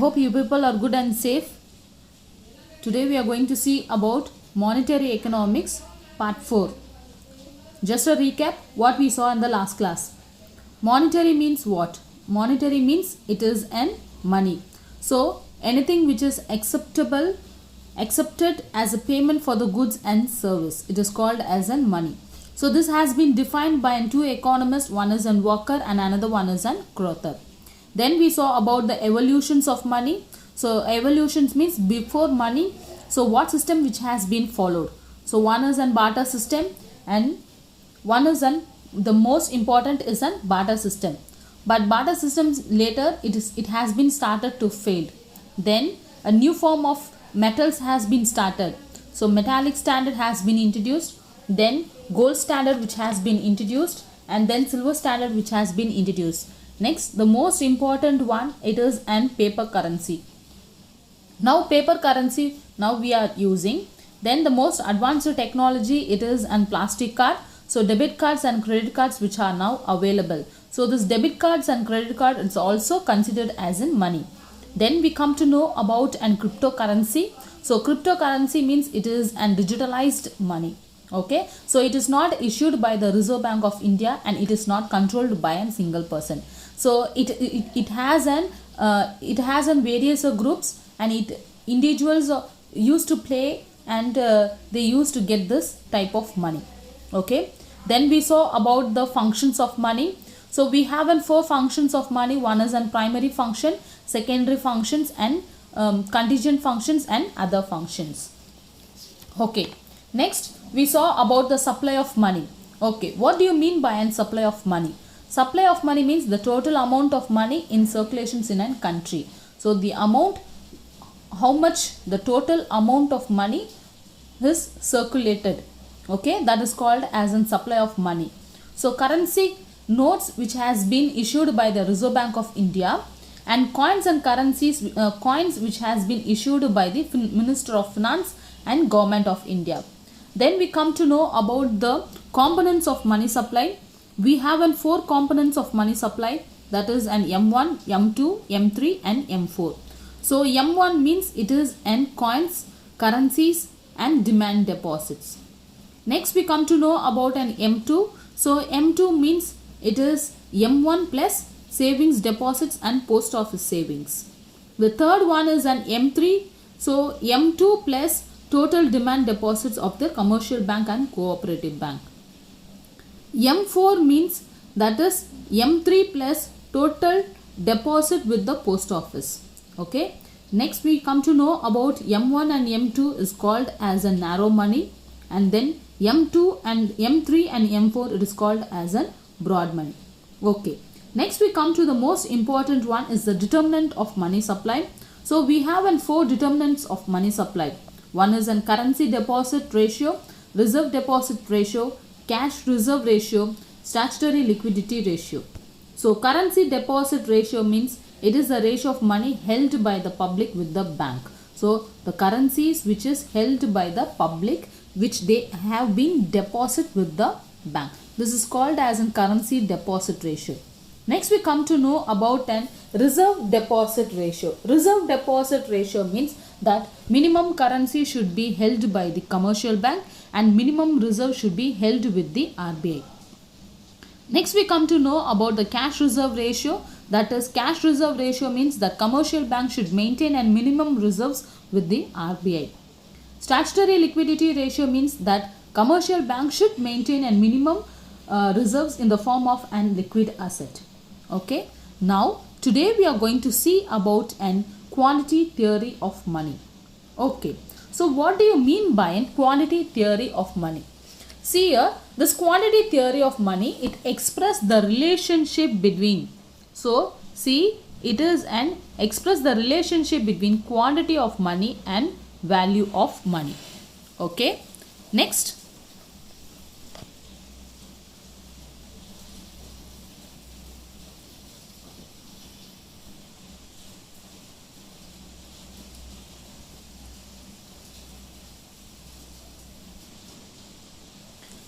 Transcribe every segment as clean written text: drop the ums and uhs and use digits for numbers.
hope you people are good and safe. Today we are going to see about monetary economics part 4. Just a recap what we saw in the last class. Monetary means what? Monetary means it is an money. So anything which is accepted as a payment for the goods and service, it is called as an money. So this has been defined by two economists, one is an Walker and another one is an Crowther. Then we saw about the evolutions of money. So evolutions means before money. So what system which has been followed? So one is an barter system and one is the most important is an barter system. But barter systems later it has been started to fail. Then a new form of metals has been started. So metallic standard has been introduced. Then gold standard which has been introduced, and then silver standard which has been introduced. Next, the most important one, it is an paper currency. Now paper currency now we are using. Then the most advanced technology, it is an plastic card. So debit cards and credit cards which are now available. So this debit cards and credit card is also considered as in money. Then we come to know about an cryptocurrency. So cryptocurrency means it is an digitalized money. Okay, so it is not issued by the Reserve Bank of India and it is not controlled by a single person. So it has an various groups, and individuals used to play, and they used to get this type of money. Okay, then we saw about the functions of money. So we have 4 functions of money. One is an primary function, secondary functions, and contingent functions and other functions. Okay, next we saw about the supply of money. Okay, what do you mean by a supply of money? Supply of money means the total amount of money in circulations in a country. So the amount, how much the total amount of money is circulated. Okay, that is called as a supply of money. So currency notes which has been issued by the Reserve Bank of India, and coins and currencies, coins which has been issued by the Minister of Finance and Government of India. Then we come to know about the components of money supply. We have 4 components of money supply, that is an M1, M2, M3 and M4. So M1 means it is an coins, currencies and demand deposits. Next we come to know about an M2. So M2 means it is M1 plus savings deposits and post office savings. The third one is an M3. So M2 plus total demand deposits of the commercial bank and cooperative bank. M4 means that is M3 plus total deposit with the post office. Okay. Next we come to know about M1 and M2 is called as a narrow money, and then M2 and M3 and M4 it is called as a broad money. Okay. Next we come to the most important one is the determinant of money supply. So we have 4 determinants of money supply. One is an currency deposit ratio, reserve deposit ratio, cash reserve ratio, statutory liquidity ratio. So currency deposit ratio means it is the ratio of money held by the public with the bank. So the currencies which is held by the public, which they have been deposit with the bank. This is called as a currency deposit ratio. Next we come to know about an reserve deposit ratio. Reserve deposit ratio means that minimum currency should be held by the commercial bank and minimum reserve should be held with the RBI. Next we come to know about the cash reserve ratio. That is, cash reserve ratio means that commercial bank should maintain a minimum reserves with the RBI. Statutory liquidity ratio means that commercial bank should maintain a minimum reserves in the form of an liquid asset. Okay. Now today we are going to see about an quantity theory of money. Okay. So what do you mean by a quantity theory of money? See here, this quantity theory of money, it expresses the relationship between. So see, it is an express the relationship between quantity of money and value of money. Okay. Next.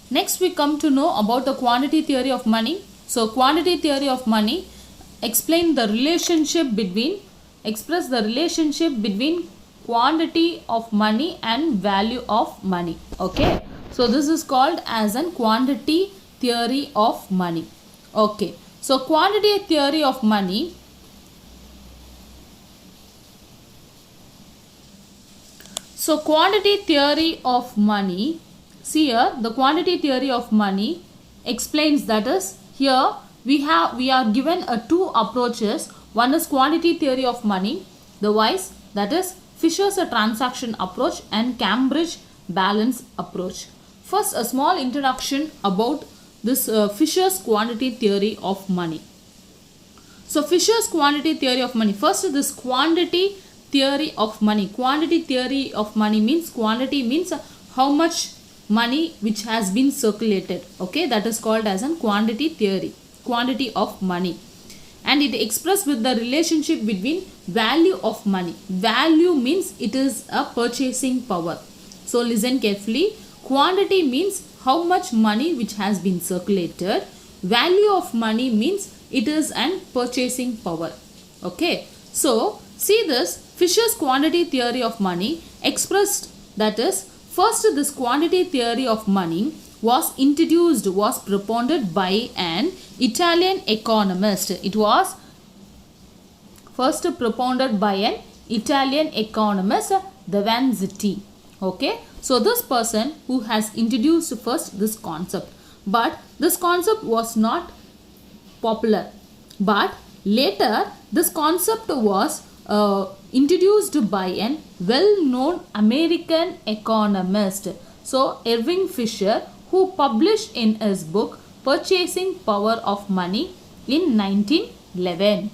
Next we come to know about the quantity theory of money. So quantity theory of money explain the relationship between express the relationship between quantity of money and value of money. Okay, so this is called as an quantity theory of money. Okay, so quantity theory of money. So quantity theory of money, see here, the quantity theory of money explains, that is, here we are given two approaches. One is quantity theory of money, the wise, that is Fisher's transaction approach and Cambridge balance approach. First, a small introduction about this Fisher's quantity theory of money. So Fisher's quantity theory of money. First, this quantity theory of money. Quantity theory of money means, quantity means how much money which has been circulated. Okay, that is called as a quantity theory, quantity of money. And it expressed with the relationship between value of money. Value means it is a purchasing power. So listen carefully. Quantity means how much money which has been circulated. Value of money means it is an purchasing power. Okay, so see this Fisher's quantity theory of money expressed, that is, first this quantity theory of money was introduced, was propounded by an Italian economist. It was first propounded by an Italian economist, De Vanzetti. Okay, so this person who has introduced first this concept, but this concept was not popular, but later this concept was introduced by an well-known American economist. So Irving Fisher, who published in his book Purchasing Power of Money in 1911.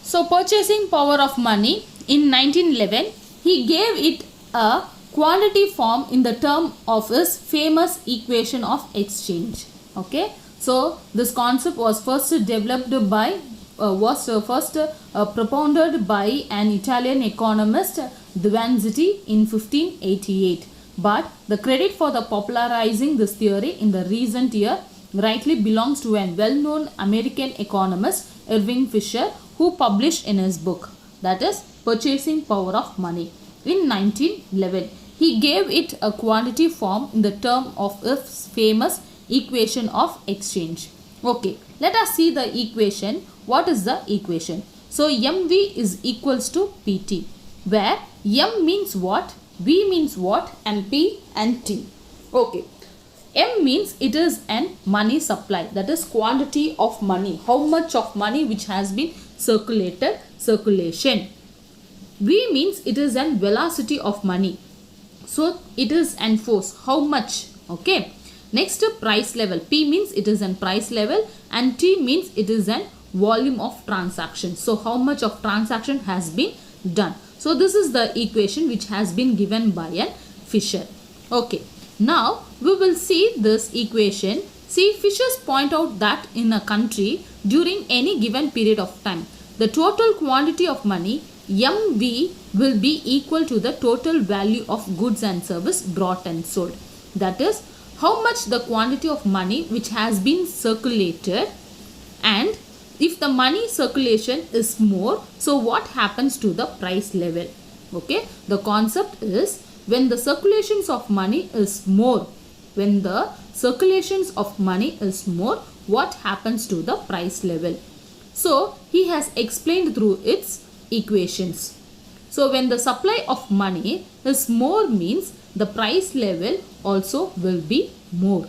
So Purchasing Power of Money in 1911, he gave it a quantity form in the term of his famous equation of exchange. Okay, so this concept was first developed by propounded by an Italian economist, De Vanzetti, in 1588. But the credit for the popularizing this theory in the recent year rightly belongs to a well-known American economist, Irving Fisher, who published in his book, that is Purchasing Power of Money, in 1911. He gave it a quantity form in the term of his famous equation of exchange. Okay, let us see the equation. What is the equation? So MV is equals to PT, where M means what, V means what, and P and T. Okay, M means it is an money supply, that is quantity of money, how much of money which has been circulated, circulation. V means it is an velocity of money, so it is an force, how much. Okay, next price level. P means it is an price level, and T means it is an volume of transaction, so how much of transaction has been done. So this is the equation which has been given by an Fisher. Okay, now we will see this equation. See, Fishers point out that in a country during any given period of time, the total quantity of money MV will be equal to the total value of goods and service brought and sold. That is, how much the quantity of money which has been circulated, and if the money circulation is more, so what happens to the price level. Okay, the concept is, when the circulations of money is more, when the circulations of money is more, what happens to the price level. So he has explained through its equations. So when the supply of money is more means the price level also will be more.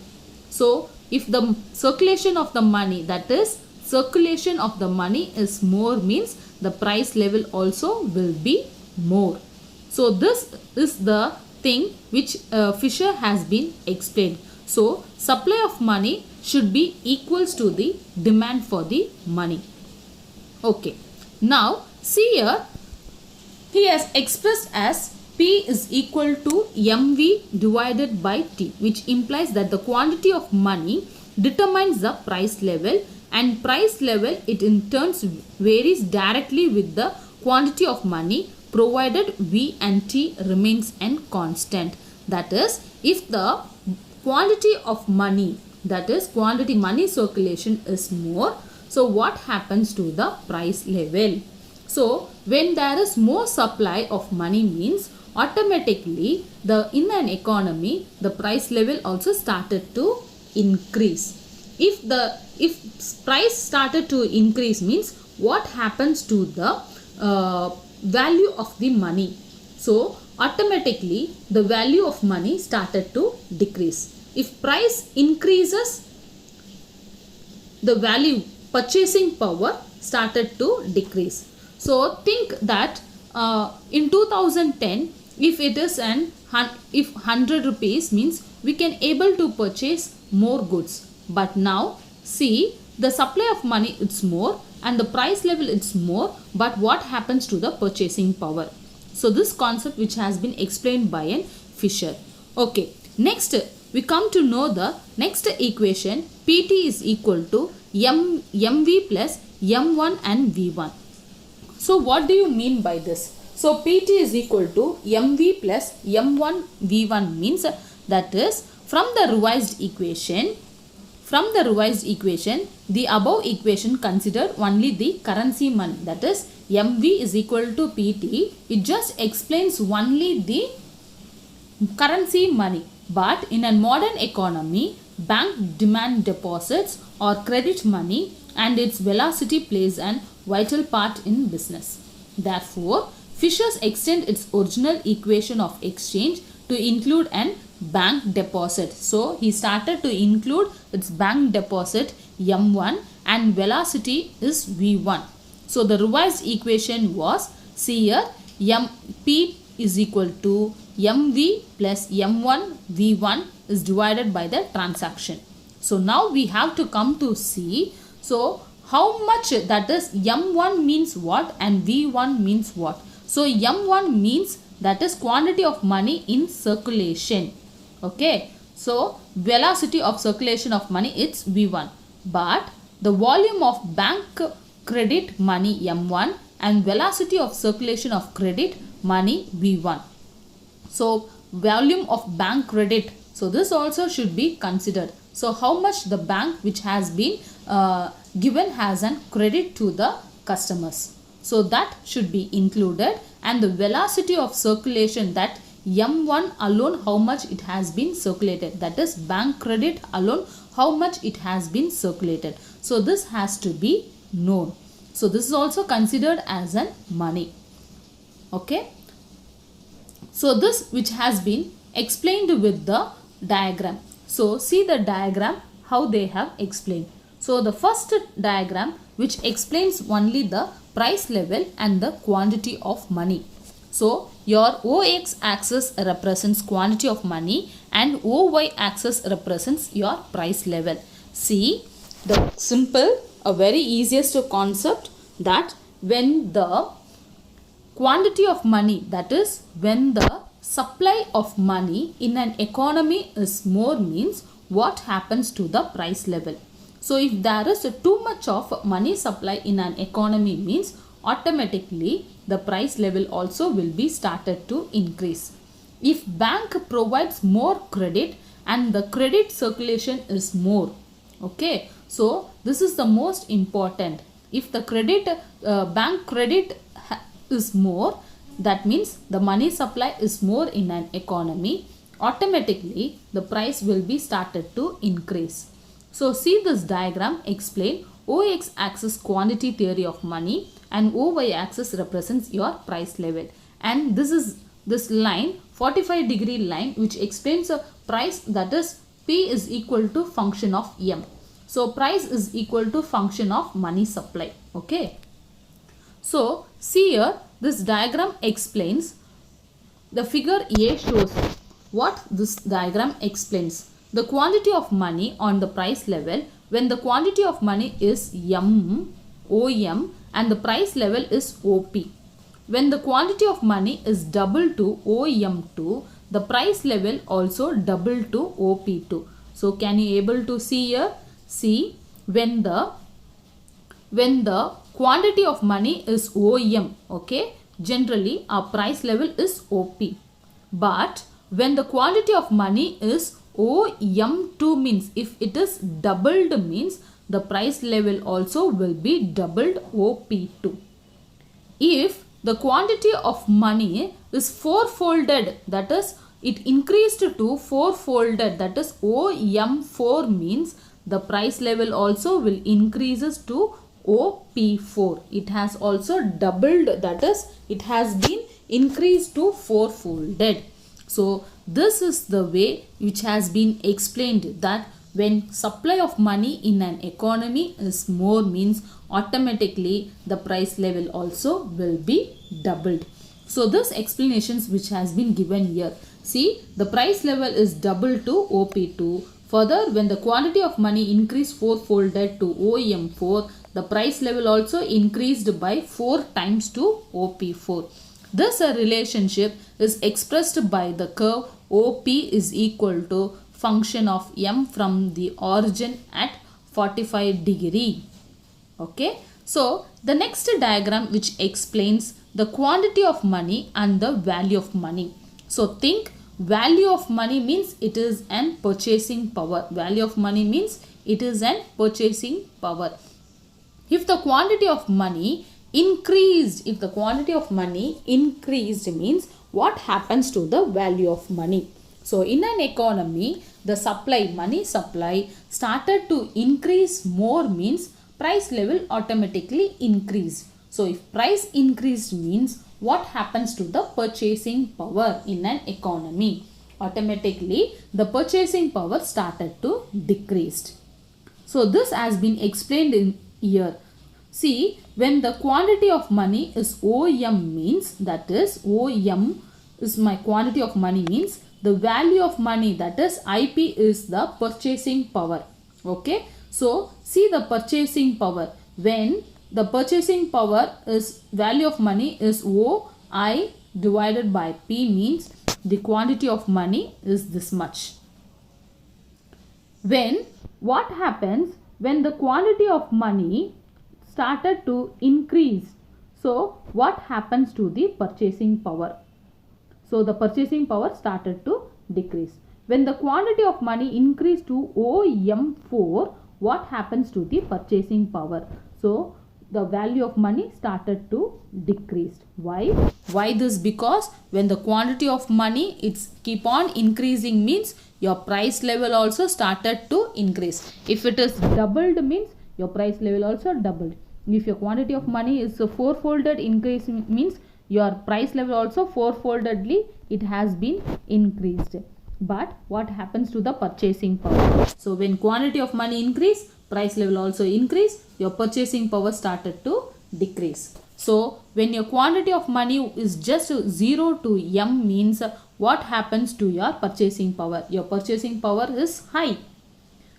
So if the circulation of the money, that is circulation of the money is more means the price level also will be more. So this is the thing which Fisher has been explained. So supply of money should be equals to the demand for the money. Okay, now see here, he has expressed as P is equal to MV divided by T, which implies that the quantity of money determines the price level, and price level it in turn varies directly with the quantity of money provided V and T remains n constant. That is, if the quantity of money that is quantity money circulation is more. So what happens to the price level? So when there is more supply of money means automatically in an economy the price level also started to increase. If price started to increase means what happens to the value of the money? So automatically the value of money started to decrease. If price increases, the value, purchasing power started to decrease. So think that in 2010 if it is if 100 rupees means we can able to purchase more goods, but now see the supply of money it's more and the price level it's more, but what happens to the purchasing power? So this concept which has been explained by an Fisher. Okay, next we come to know the next equation. PT is equal to MV plus M1 and V1. So what do you mean by this? So PT is equal to MV plus M1 V1 means that is from the revised equation, the above equation considered only the currency money, that is MV is equal to PT. It just explains only the currency money. But in a modern economy, bank demand deposits or credit money and its velocity plays an vital part in business. Therefore, Fisher's extend its original equation of exchange to include an bank deposit. So he started to include its bank deposit M1 and velocity is V1. So the revised equation was, see here, P is equal to MV plus M1 V1 is divided by the transaction. So now we have to come to see, so how much, that is M1 means what and V1 means what. So M1 means that is quantity of money in circulation. Okay, so velocity of circulation of money it's V1, but the volume of bank credit money M1 and velocity of circulation of credit money V1. So volume of bank credit, so this also should be considered. So how much the bank which has been given has an credit to the customers, so that should be included, and the velocity of circulation, that M1 alone how much it has been circulated, that is bank credit alone how much it has been circulated. So this has to be known. So this is also considered as an money. Okay. So this which has been explained with the diagram. So see the diagram how they have explained. So the first diagram which explains only the price level and the quantity of money. So your OX axis represents quantity of money and OY axis represents your price level. See the simple, a very easiest concept, that when the quantity of money, that is when the supply of money in an economy is more means what happens to the price level. So if there is too much of money supply in an economy means automatically the price level also will be started to increase. If bank provides more credit and the credit circulation is more, okay, so this is the most important. If the bank credit is more, that means the money supply is more in an economy, automatically the price will be started to increase. So see this diagram explain OX axis quantity theory of money and OY axis represents your price level, and this is this line 45-degree line which explains a price, that is P is equal to function of M. So price is equal to function of money supply. Okay. So see here this diagram explains, the figure A shows what this diagram explains. The quantity of money on the price level when the quantity of money is M, OM and the price level is OP. When the quantity of money is double to OM2, the price level also double to OP2. So can you able to see here? See, when the quantity of money is OM, okay, generally our price level is OP. But when the quantity of money is OM2 means if it is doubled means the price level also will be doubled OP2. If the quantity of money is fourfolded, that is it increased to fourfolded, that is OM4 means the price level also will increases to OP4. It has also doubled, that is it has been increased to fourfolded. So this is the way which has been explained, that when supply of money in an economy is more means automatically the price level also will be doubled. So this explanations which has been given here. See, the price level is doubled to OP2. Further, when the quantity of money increased fourfolded to OM4, the price level also increased by 4 times to OP4. This relationship is expressed by the curve OP is equal to function of M from the origin at 45 degree. Okay. So, the next diagram which explains the quantity of money and the value of money. So, think value of money means it is an purchasing power. Value of money means it is an purchasing power. If the quantity of money increased, means what happens to the value of money? So, in an economy, the money supply started to increase more means price level automatically increased. So, if price increased means what happens to the purchasing power in an economy? Automatically, the purchasing power started to decrease. So, this has been explained in here. See, when the quantity of money is OM means, that is OM is my quantity of money means the value of money, that is IP is the purchasing power. Okay. So, see the purchasing power. When the purchasing power is value of money is OI divided by P means the quantity of money is this much. When what happens when the quantity of money started to increase? So, what happens to the purchasing power? So, the purchasing power started to decrease. When the quantity of money increased to OM4, what happens to the purchasing power? So, the value of money started to decrease. Why? Why this? Because when the quantity of money it's keep on increasing means your price level also started to increase. If it is doubled means your price level also doubled. If your quantity of money is a fourfolded increase means your price level also fourfoldedly it has been increased. But what happens to the purchasing power? So, when quantity of money increase, price level also increase, your purchasing power started to decrease. So, when your quantity of money is just 0 to M means what happens to your purchasing power? Your purchasing power is high.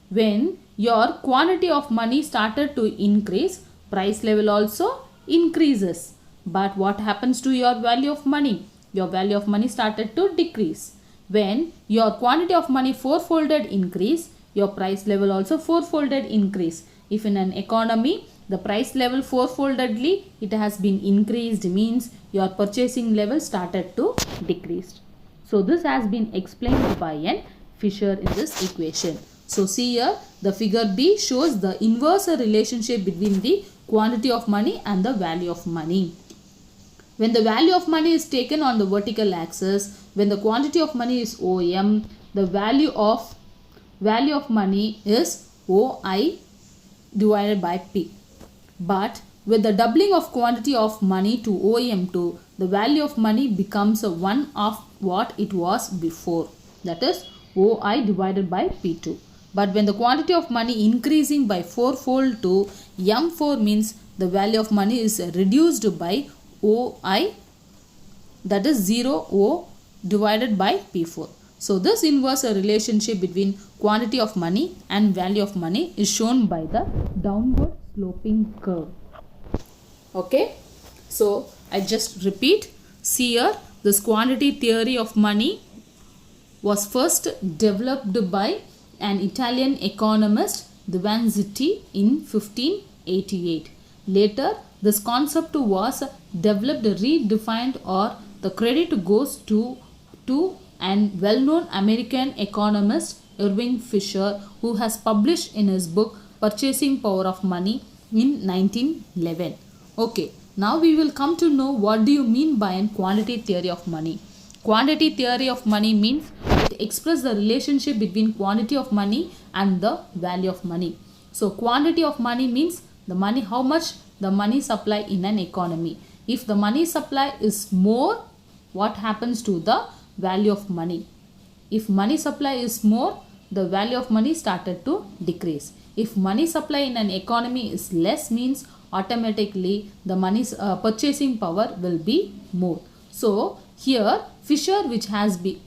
When your quantity of money started to increase, price level also increases. But what happens to your value of money? Your value of money started to decrease. When your quantity of money fourfolded increase, your price level also fourfolded increase. If in an economy, the price level fourfoldedly it has been increased means your purchasing level started to decrease. So, this has been explained by an Fisher in this equation. So, see here the figure B shows the inverse relationship between the quantity of money and the value of money. When the value of money is taken on the vertical axis, when the quantity of money is OM, the value of money is OI divided by P. But with the doubling of quantity of money to OM2, the value of money becomes one of what it was before, that is OI divided by P2. But when the quantity of money increasing by fourfold to M4 means the value of money is reduced by OI, that is 0O divided by P4. So, this inverse relationship between quantity of money and value of money is shown by the downward sloping curve. Okay. So, I just repeat. See here, this quantity theory of money was first developed by an Italian economist, Vanzetti, in 1588. Later, this concept was developed, redefined, or the credit goes to an well-known American economist Irving Fisher, who has published in his book Purchasing Power of Money in 1911. Okay, now we will come to know what do you mean by a quantity theory of money. Quantity theory of money means it expresses the relationship between quantity of money and the value of money. So quantity of money means the money, how much the money supply in an economy. If the money supply is more, what happens to the value of money? If money supply is more, the value of money started to decrease. If money supply in an economy is less, means automatically the money's purchasing power will be more. So here Fisher, which has been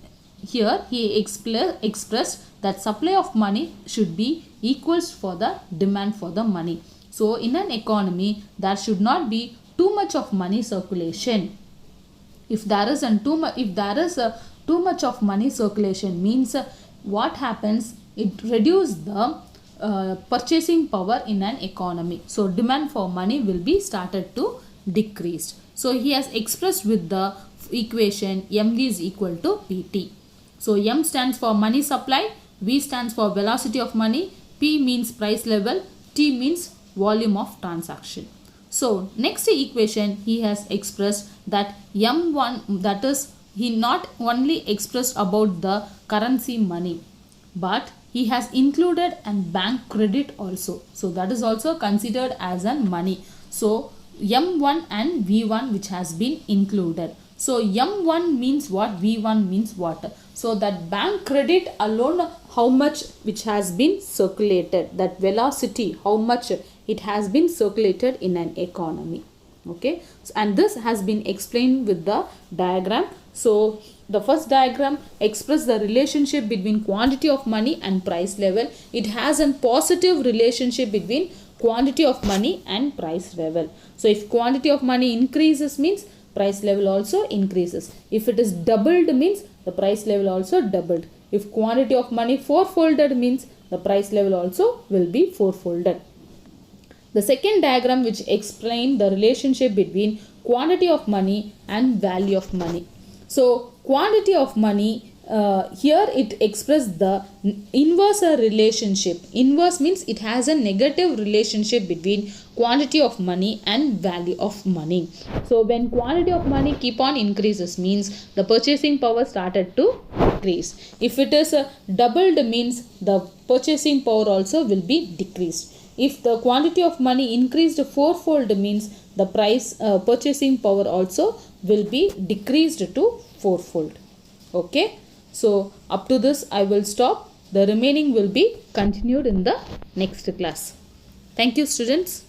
here, he expressed that supply of money should be equals for the demand for the money. So in an economy there should not be too much of money circulation. If there is too much of money circulation, means what happens, it reduces the purchasing power in an economy. So demand for money will be started to decrease. So he has expressed with the equation MV is equal to PT. So M stands for money supply, V stands for velocity of money, P means price level, T means volume of transaction. So next equation he has expressed that M1, that is, he not only expressed about the currency money, but he has included and bank credit also. So that is also considered as a money. So M1 and V1 which has been included. So M1 means what, V1 means what. So that bank credit alone, how much which has been circulated, that velocity, how much it has been circulated in an economy. Okay, and this has been explained with the diagram. So the first diagram expresses the relationship between quantity of money and price level. It has a positive relationship between quantity of money and price level. So if quantity of money increases, means price level also increases. If it is doubled, means the price level also doubled. If quantity of money fourfolded, means the price level also will be fourfolded. The second diagram which explains the relationship between quantity of money and value of money. So quantity of money, here it expresses the inverse relationship. Inverse means it has a negative relationship between quantity of money and value of money. So when quantity of money keep on increases, means the purchasing power started to decrease. If it is doubled, means the purchasing power also will be decreased. If the quantity of money increased fourfold, means the price purchasing power also will be decreased to fourfold. Okay, so up to this I will stop. The remaining will be continued in the next class. Thank you, students.